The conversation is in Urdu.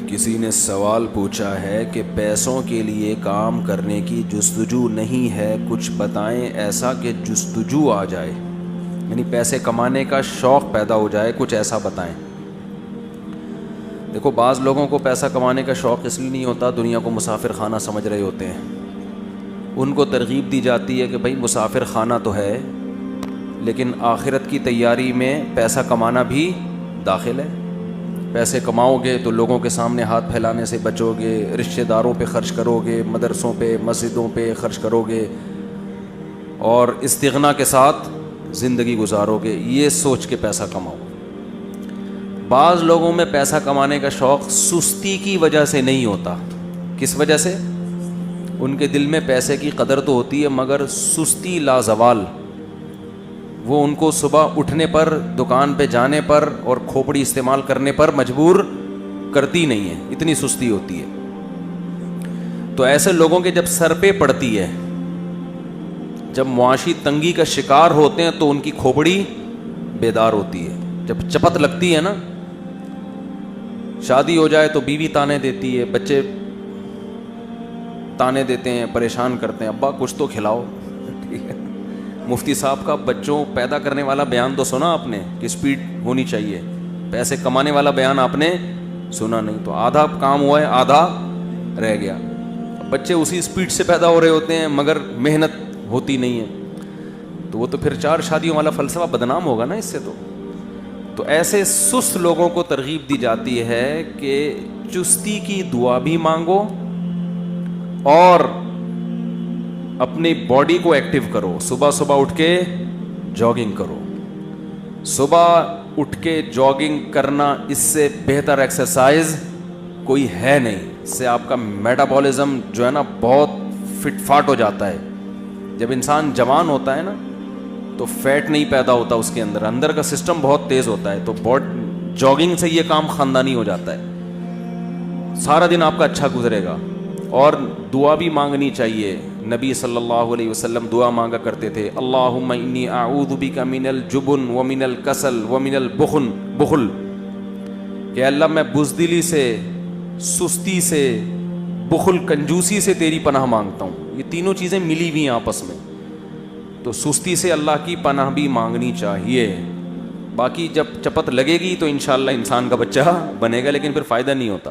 کسی نے سوال پوچھا ہے کہ پیسوں کے لیے کام کرنے کی جستجو نہیں ہے، کچھ بتائیں ایسا کہ جستجو آ جائے، یعنی پیسے کمانے کا شوق پیدا ہو جائے، کچھ ایسا بتائیں۔ دیکھو، بعض لوگوں کو پیسہ کمانے کا شوق اس لیے نہیں ہوتا، دنیا کو مسافر خانہ سمجھ رہے ہوتے ہیں، ان کو ترغیب دی جاتی ہے کہ بھائی مسافر خانہ تو ہے لیکن آخرت کی تیاری میں پیسہ کمانا بھی داخل ہے۔ پیسے کماؤ گے تو لوگوں کے سامنے ہاتھ پھیلانے سے بچو گے، رشتہ داروں پہ خرچ کرو گے، مدرسوں پہ مسجدوں پہ خرچ کرو گے اور استغنا کے ساتھ زندگی گزارو گے، یہ سوچ کے پیسہ کماؤ۔ بعض لوگوں میں پیسہ کمانے کا شوق سستی کی وجہ سے نہیں ہوتا۔ کس وجہ سے؟ ان کے دل میں پیسے کی قدر تو ہوتی ہے مگر سستی لازوال، وہ ان کو صبح اٹھنے پر، دکان پہ جانے پر اور کھوپڑی استعمال کرنے پر مجبور کرتی نہیں ہے، اتنی سستی ہوتی ہے۔ تو ایسے لوگوں کے جب سر پہ پڑتی ہے، جب معاشی تنگی کا شکار ہوتے ہیں تو ان کی کھوپڑی بیدار ہوتی ہے۔ جب چپت لگتی ہے نا، شادی ہو جائے تو بیوی تانے دیتی ہے، بچے تانے دیتے ہیں، پریشان کرتے ہیں، ابا کچھ تو کھلاؤ، ٹھیک ہے۔ مفتی صاحب کا بچوں پیدا کرنے والا بیان تو سنا آپ نے کہ سپیڈ ہونی چاہیے، پیسے کمانے والا بیان آپ نے سنا نہیں، تو آدھا کام ہوا ہے، آدھا رہ گیا۔ بچے اسی سپیڈ سے پیدا ہو رہے ہوتے ہیں مگر محنت ہوتی نہیں ہے، تو وہ تو پھر 4 شادیوں والا فلسفہ بدنام ہوگا نا اس سے۔ تو ایسے سست لوگوں کو ترغیب دی جاتی ہے کہ چستی کی دعا بھی مانگو اور اپنی باڈی کو ایکٹیو کرو، صبح صبح اٹھ کے جاگنگ کرو۔ صبح اٹھ کے جاگنگ کرنا اس سے بہتر ایکسرسائز کوئی ہے نہیں، اس سے آپ کا میٹابولزم جو ہے نا بہت فٹ فاٹ ہو جاتا ہے۔ جب انسان جوان ہوتا ہے نا تو فیٹ نہیں پیدا ہوتا اس کے اندر، اندر کا سسٹم بہت تیز ہوتا ہے، تو جاگنگ سے یہ کام خاندانی ہو جاتا ہے، سارا دن آپ کا اچھا گزرے گا۔ اور دعا بھی مانگنی چاہیے، نبی صلی اللہ علیہ وسلم دعا مانگا کرتے تھے، اللہم انی اعوذ بک من الجبن ومن الکسل ومن البخل، کہ اللہ میں بزدلی سے، سستی سے، بخل کنجوسی سے تیری پناہ مانگتا ہوں۔ یہ تینوں چیزیں ملی ہوئی ہیں آپس میں، تو سستی سے اللہ کی پناہ بھی مانگنی چاہیے۔ باقی جب چپت لگے گی تو انشاءاللہ انسان کا بچہ بنے گا، لیکن پھر فائدہ نہیں ہوتا۔